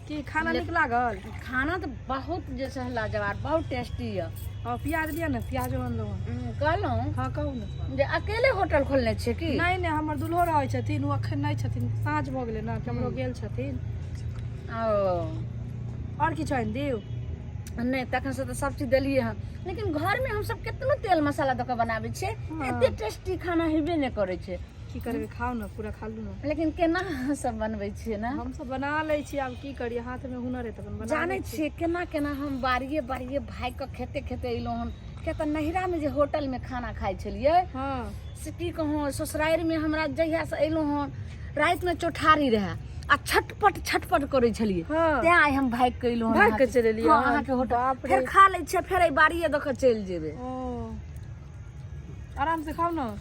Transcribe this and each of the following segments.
कि खाना निक लागल? खाना तो बहुत जैसे लाजवाब, बहुत टेस्टी है। और प्याज दिया ना, प्याज बन लो। कहलहुँ हाँ कहू ना। जे अकेले होटल खोलने छियै की? नहीं नहीं, हमर दुल्हो रहै छथिन, वो अखन नहीं छथिन, साँझ भऽ गेलै ना, हमरो गेल छथिन। और किछु आनि दियौ? नहीं, तखन से तो सब चीज देलिए हन, लेकिन घर में हम सब कितना तेल मसाला दऽ के बनाबै छियै, एते टेस्टी खाना हेबे नहीं करै छै। की करबै, खाओ ना, पूरा खा लू ना। लेकिन केना सब बनबै छियै ना? हम सब बना लै छियै, आब की करिए, हाथ में हुनर है तखन बना जानै छियै केना केना हम बारिये बारिये भाग के खेते खेते अइलहुँ हन। किया तऽ नैहरा में जे होटल में खाना खाइ छलियै, हाँ से की कहूँ, ससुरारि में हमरा जहिया से अइलहुँ हन, राति में चौठारी रहे आ छटपट करै छलियै। हाँ। तें आइ हम भाग के अइलहुँ भाग के चलि एलियै हाँ, अहाँके होटल बाप रे। फेर खा लै छियै, फेर एहि बारिये दऽ के चलि जेबै। आराम से खाओ ना।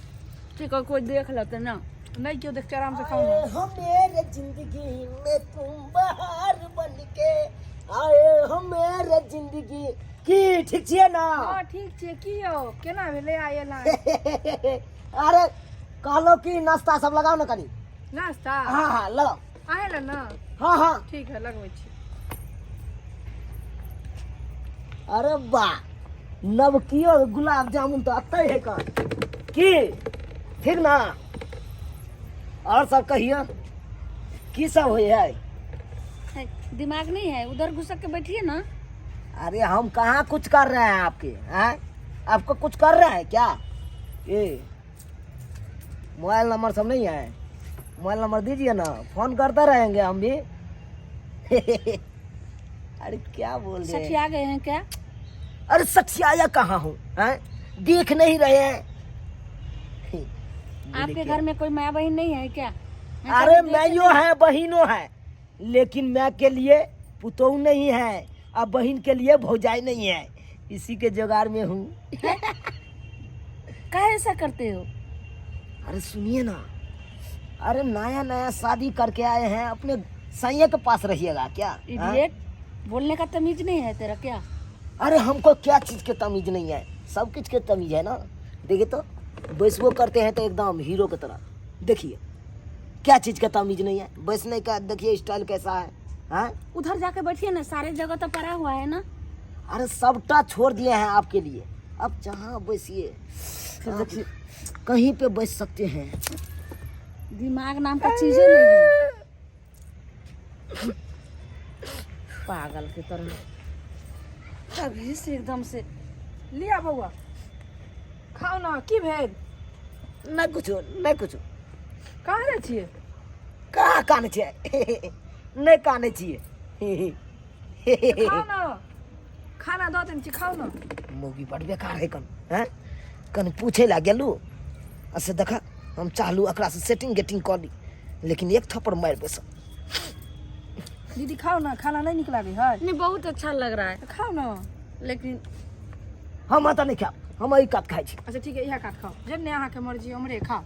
ठीक है, कोई देख लेते ना। नहीं क्यों देखते, आराम से खाओ ना। हो मेरे जिंदगी में तुम बाहर बन के आए हो मेरे जिंदगी की। ठीक छियै ना? हाँ ठीक छै। की हो, केना भेलै आइ एला? अरे कहलो कि नाश्ता सब लगाओ ना कनी। नाश्ता? हाँ हाँ लगाओ। आए ला ना? हाँ हाँ। ठीक है, लगबै छी। अरे वाह, नवकियो गुलाब जामुन तो अतै है का की। ठीक ना? और सब कहियो की सब होय है? दिमाग नहीं है, उधर घुसक के बैठिए ना। अरे हम कहाँ कुछ कर रहे हैं आपके, हैं? आपको कुछ कर रहे हैं क्या? ये मोबाइल नंबर सब नहीं है? मोबाइल नंबर दीजिए ना, फोन करते रहेंगे हम भी। अरे क्या बोल रहे हैं? सठिया गए हैं क्या? अरे सठियाया कहाँ हूँ, हैं? देख नहीं रहे हैं? आपके घर में कोई माँ बहन नहीं है क्या? अरे मैयो है, बहिनो है, लेकिन मैं के लिए पुतोह नहीं है और बहन के लिए भौजाई नहीं है, इसी के जुगाड़ में हूँ। काहे ऐसा करते हो? अरे सुनिए ना, अरे नया नया शादी करके आए हैं, अपने सैया के पास रहिएगा क्या? इडियट, बोलने का तमीज नहीं है तेरा क्या? अरे हमको क्या चीज के तमीज नहीं है, सब कुछ के तमीज है ना। देखिए तो बैसबो करते हैं तो एकदम हीरो की तरह। देखिए क्या चीज का तमीज नहीं है, बैसने का देखिए स्टाइल कैसा है, हाँ? उधर जाके बैठिए ना, सारे जगह तो पड़ा हुआ है ना। अरे सबटा छोड़ दिए हैं आपके लिए, अब जहाँ बैसिए देखिए, कहीं पे बैठ सकते हैं। दिमाग नाम का चीजें नहीं है, पागल की तरह। तभी से एकदम से लिया बउआ, खाओ ना। की भेल? नहीं कुछो, नहीं कुछो। कहाँ जाइ छियै? कहाँ काने छियै? नहीं काने छियै। खाओ ना, खाना दऽ देने छी, खाओ ना। मौगी बड़ बेकार है कन, हैं? कन पूछे ला गेलू, ऐसे देखा हम चाहलू अकरा से सेटिंग गेटिंग कर ली, लेकिन एक थप्पड़ मार बेस। दीदी खाओ ना, खाना नहीं निक लागे है? नहीं, बहुत अच्छा लग रहा है, तो खाओ ना। लेकिन हम तो नहीं खाओ, हम यही काट खाई छी। अच्छा ठीक है, इहे काट खाओ, जन्ने अहाँके मर्जी हमरे खाओ।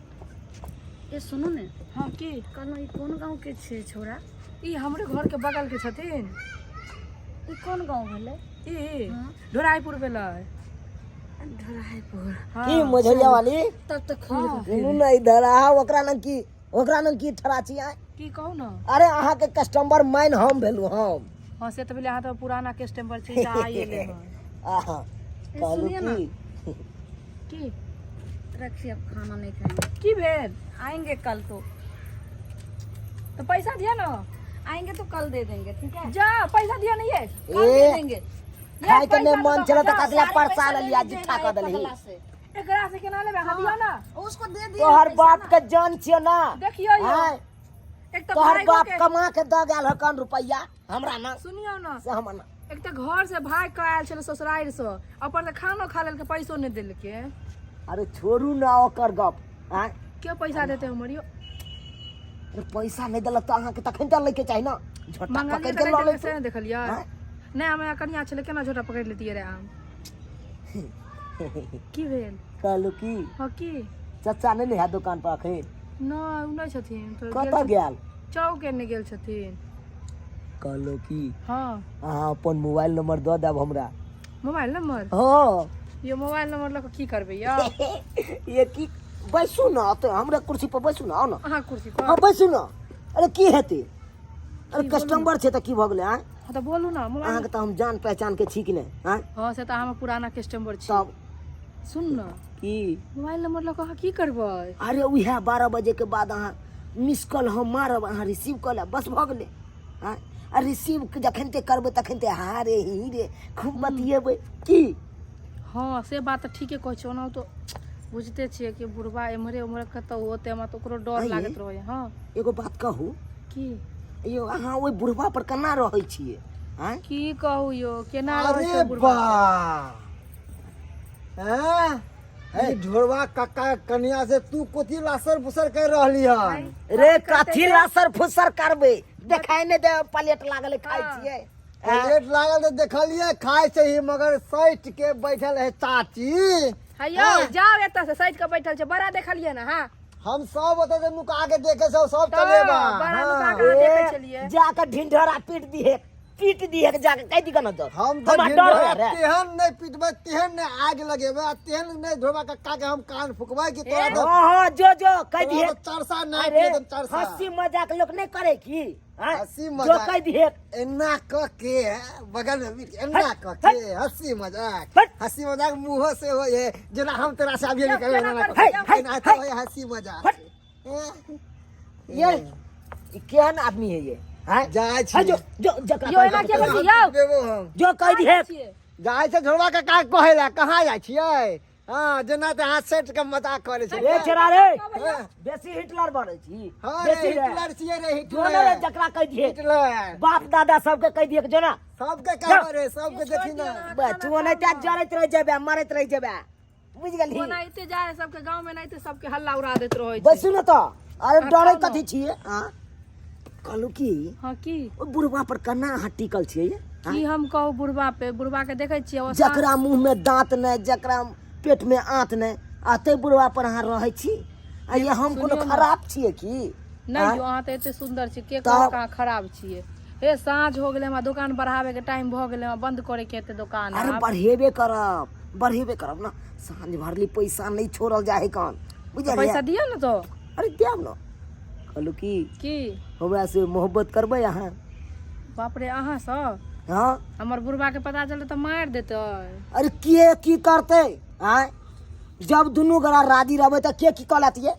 ये सुनो ने, हाँ की? कहलहुँ ई कोन गाँव के छै छोरा? ई हमरे घर के बगल के छथिन। ई कोन गाँव भेलै? ई हाँ। ढोराईपुर भेलै। ढोराईपुर। हाँ। की मझरिया वाली? तब तक खोल हाँ। के सुनू ना, इधर आ, ओकरा नाम की ठराची है? की कहू ना? अरे अहाँ के कस्टमर मैन हम भेलू, हम। हाँ से तो भेले, अहाँ तो पुराना कस्टमर छी, आइए ले। आहा कहलू सुनिए ना। की रखिए, अब खाना नहीं खाएंगे। की भेल? आएंगे कल तो पैसा दिया ना। आएंगे तो कल दे देंगे, ठीक है? जा, पैसा दिया नहीं है? कल दे देंगे। खाए के नहीं पैसा मन तो चला तो जा, कतला सारे परसा पैसा लिया ले जिठा लीजिएगा कर एक दलही। पगला से। एकरा से केना लेबे? हाँ दिया ना। उसको दे दिए तोहर पैसा बाप ना। के जान छियो ना। देखियो यो, हाँ, एक तो तोहर भाई बाप के कमा के द गेल हकन रुपया हमरा ना, सुनियो ना, से हम ना। एक तो घर से भाग के आयल छले ससुराल से, अपन से खानो खा लेल के पैसो नहीं देलके। अरे छोड़ू ना ओकर गप, हैं? क्यों पैसा देते हो मरियो? अरे पैसा नहीं देलक तो अहाँ के तखन त लेके चाही ना, झोटा मंगलिए पकड़ तो के ल नहीं ले। से देखलिए। हाँ? नहीं हमें कनिया छले, केना झोटा पकड़ लेती रे आम। की भेल? कहलू की हाँ की? चाचा नहीं है दुकान पर अखन? नहीं उ नहीं छथिन, तो कतऽ गेल? चौक एने गेल छथिन। कहलू की हाँ। अहाँ अपन मोबाइल नंबर दऽ देब हमरा। Mobile number? हाँ। ये मोबाइल नंबर लऽ के की करबै या? ये की, बैसू ना, तो हमरा कुर्सी पर बैसू ना, आओ ना। अहाँ कुर्सी पर? हाँ बैसू ना। अरे की हेतै? अरे कस्टमर छे त की भ गेलै? हाँ तो बोलू ना मोबाइल। अहाँ के त हम जान पहचान के छी कि नहीं? हाँ हाँ से तो हम पुराना कस्टमर छी। तब सुन ना की मोबाइल नंबर लऽ कऽ की करबै? अरे उहे 12 बजे के बाद अहाँ मिस कॉल हम मारब, अहाँ रिसीव कऽ लेब, बस भऽ गेलै। हाँ आ रिसीव जखन ते करबै तखन ते हाँ रे ही रे खूब बतियेबै की। हाँ से बात तो ठीके कहै छी। ओना तो बुझते छियै कि बुढ़बा एम्हरे उम्हरे कतौ होते हमरा तो ओकरो डर अये। लागत रहै। हाँ एगो बात कहू, की यो अहाँ ओइ बुढ़बा पर केना रहै छियै? हाँ की कहू यो केना रहै अरे छै बुढ़बा? हैं ढोरवा काका कन्या से तू कोथी लासर फुसर कर रहली हन? रे कथी लासर फुसर करबै? देखाई नै दे प्लेट लागल खाइ छियै। प्लेट लागल तो देखलिए खाए से ही, मगर सैठ के बैठल है चाची। हैयो जाओ एतऽ से साइड के बैठल छै, बड़ा देखलियै ना। हाँ हम सब ओतऽ नुका के देखे सब तो चलेबा। बड़ा नुका के देखे छलियै। जाकर ढिंढोरा पीट दिए जाके कह दी ना तो हम तो हमरा डर होय रे। तेहन नहीं पिटबे, तेहन नहीं आग लगेबे, तेहन नहीं ढोरवा काका के हम कान फुकबे कि तोरा तो हाँ जो कह दिए। चरसा नहीं अरे एकदम चरसा। हंसी मजाक लोग नहीं करे की? हाँ? हंसी जो मजाक कह दिए। एना क के बगल में भी एना क के हंसी मजाक, हट। हंसी मजाक मुंह से हो ये जना हम तेरा से अभी निकल केना ना कर- एना तो है हंसी मजाक। हट। ये केहन आदमी है ये? हाँ? जाय हाँ, छी जो जकरा यो एना के बोल दियौ। देबो हम जो कह दिए। जाय छै ढोलवा का का कहेला कहां जाय छियै? हां जना ते हाथ सेट के मजाक करे छै। रे चरा रे हाँ। बेसी हिटलर बने छी। हां रे बेसी रे। हिटलर छियै रे जो ना रे हिटलर। जकरा कह दिए। हिटलर बाप दादा सबके कह दिए जो ना सबके खबर है, सबके देखी ना। बचुओ नहीं त्या जरत रह जेबे, मरत रह जेबे, बुझ गेली? ओना एते जाए सबके गांव में नहीं तो सबके हल्ला उड़ा देत रहै छै। बसु न तो अरे डरे कथी छिए? हां कहलू की हाँ की ओ बुढ़वा पर केना अहाँ टिकल छिए ये? की हम कहू बुढ़बा पे? बुढ़बा के देखे छियै ओ जकरा मुंह में दांत नहीं, जकरा पेट में आंत नहीं, आते बुढ़वा पर अहाँ रहै छी? आ ये हम कोनो सुनियौ ना। खराब छिए की? नहीं जो अहाँ तो एते सुंदर छी, के तब- कहाँ खराब छियै? हे साँझ हो गेलै, हमरा दुकान बढ़ावे के टाइम भ गेलै, हमरा बंद करे के हेतै दुकान। अरे आब बढ़ेबे करब ना। सांझ भरली पैसा नहीं छोड़ल जाए कान, बुझलिए? पैसा दियो ना तो। अरे देब ना। कहलू की हमरा से मोहब्बत करबै अहाँ? बाप रे अहाँ सब हाँ हमर बुढ़बा के पता चले तो मार देते। अरे के की करते? आय जब दुनू गोरा राजी रहबै त के की कहलत ये?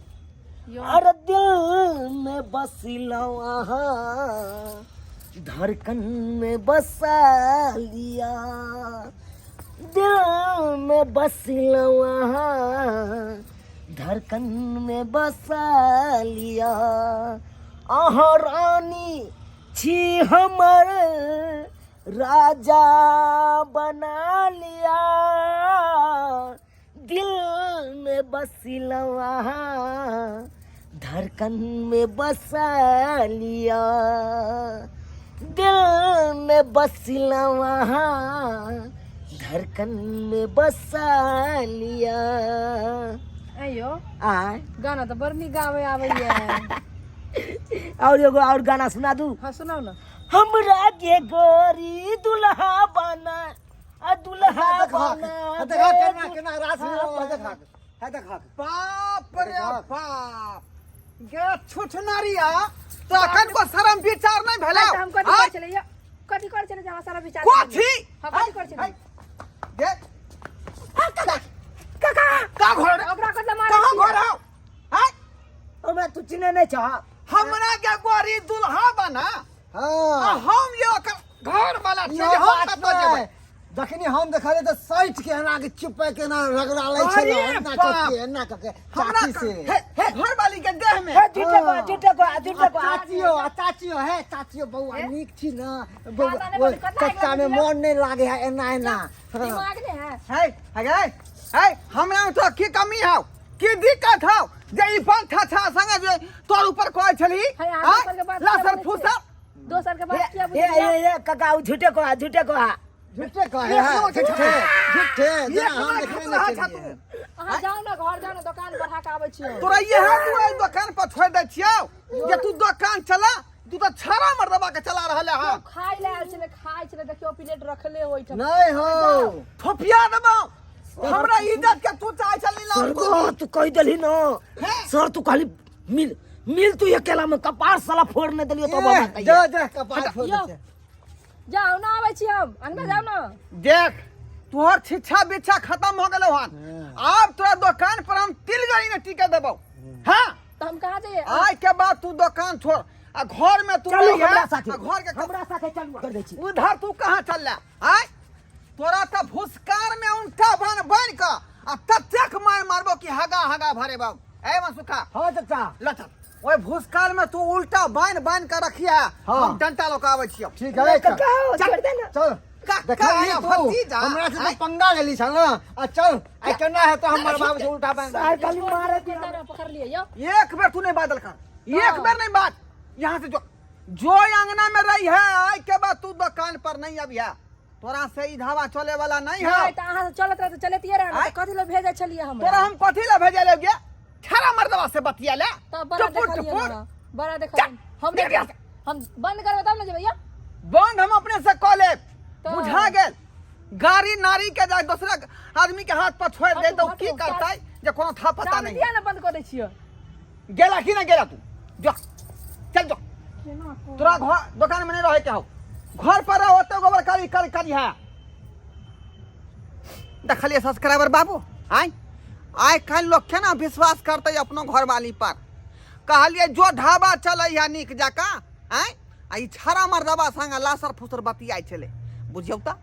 अरे दिल में बसिलो अहाँ, धड़कन में बसा लिया, दिल में बसिलो अहाँ, धड़कन में बसा लिया। अहाँ रानी छी हमर, राजा बना लिया, दिल में बसिलो अहाँ, धड़कन में बसा लिया, दिल में बसिलो अहाँ, धड़कन में बसा लिया। अयो आय गाना तो बड़ नीक गावे आबैया। और एगो और गाना सुना दू? हाँ सुनाओ ना। हमरा के गोरी दुल्हा बना, आ दुल्हा बना देखा केना केना रास देखा है देखा। बाप रे बाप गे छुछनारिया तो अखन को शर्म विचार नहीं भेला। हम कथी कर चले या कथी कर चले जा सारा विचार कथी? हां कथी कर चले गे काका का घर ओकरा कतला मार कहां घर हो? हैं हमरा तू चिन्हे नहीं चाह? हमरा के गोरी दुल्हा बना। हां हम ये घर वाला यो हम बात कत जेबै? जखनी हम देखले तो सैठ के ना के चुपे के ना रगड़ा लै छै अरे ना बाप! ना के चाची से घर वाली के देह में झूठे को चाचियो है चाचियो बउआ नीक छी ना कच्चा में मन नहीं लागे है एना एना दिमाग ने है है हमरा तो की कमी है की दिक्कत है जे ई पंखा छा संगे जे तोर ऊपर कहै छली लासर फुसर दोसर के बात किया ये काका झूठे को झूठे कहे है झूठे जना हम देखने नहीं चाहिए। अहाँ जाओ ना घर जाओ ना दुकान बढ़ा के आबै छियो। तोरा ये है तू ए दुकान पर छोड़ दे छियो जे तू दुकान चला तू तो छारा मर्दबा के चला रहले है। खाइ ले आयल छले खाइ छले देखियो प्लेट रखले होई छ नहीं हो फोफिया देबो हमरा इज्जत के तू चाहे चली ला सर तू कह देली ना सर तू खाली मिल तू अकेला में कपार साला फोड़ने दिलियो तो बाबा कहिए। जा जा कपार फोड़ यो। देते। जाओ ना आबै छी हम अनबे जाओ ना देख तोहर शिक्षा बिच्छा खत्म हो गेलो हन अब तोरा दुकान पर हम तिल गई न टिके देबो हाँ तो हम कहाँ जाइए आज के बाद तू दुकान छोड़ आ घर में तू चलो रही है, हमरा साथे आ घर के हमरा साथे चलू कर दै छी। उधर तू कहाँ चल आय तोरा तो भूसकार में उल्टा बन बन का आ तत्क मार मारबो कि हगा हगा भरे बाबू ए मनसुखा हां चाचा लचल ओए भूसकार में तू उल्टा बांध बांध कर रखिया हाँ। हम डंटा लोकावे छियो ठीक है चल छोड़ दे ना चल देखा का भतीजा हमरा से आय? तो पंगा गेली छ ना आ चल आ केना है तो हमर बाप से उल्टा बांध सार खाली मारे के पकड़ लिए यो एक बेर तू नहीं बादल कर एक बेर नहीं बात यहाँ से जो अंगना में रही है आज के बाद तू दुकान पर नहीं अबिया तोरा से ई धावा चले वाला नहीं है नहीं तो अहाँ से चलत रहे तो चलतिए रहे आय? तो कथी लो भेजे छलिए हम तोरा हम कथी ला भेजे ले गया छारा मर्दवा से बतिया ले तब बड़ा टुपुर देखलिए टुपुर। हमरा बड़ा देखलिए हम निकल यहाँ से। हम बंद करबे तब ना जेबै यो बंद हम अपने से कॉल ले तो- बुझा गेल गाड़ी नारी के जाए दूसरा आदमी के हाथ पर छोड़ दे तो हटू, की हटू, करता जे कोनो था पता चाबी नहीं दिया ना बंद कर दै छियो गेला कि ना गेला तू जो चल जो तोरा घर दुकान में नहीं रहे क्या हो घर पर रहो तो गोबर करी कर करी है देखलिए सब्सक्राइबर बाबू आय आय काल लोग के ना विश्वास करते अपनो घर वाली पर कहलिए जो ढाबा चले है निक जाका आय आ ई छारा मर्दबा संग लासर फुसर बतियाई चले बुझियौ त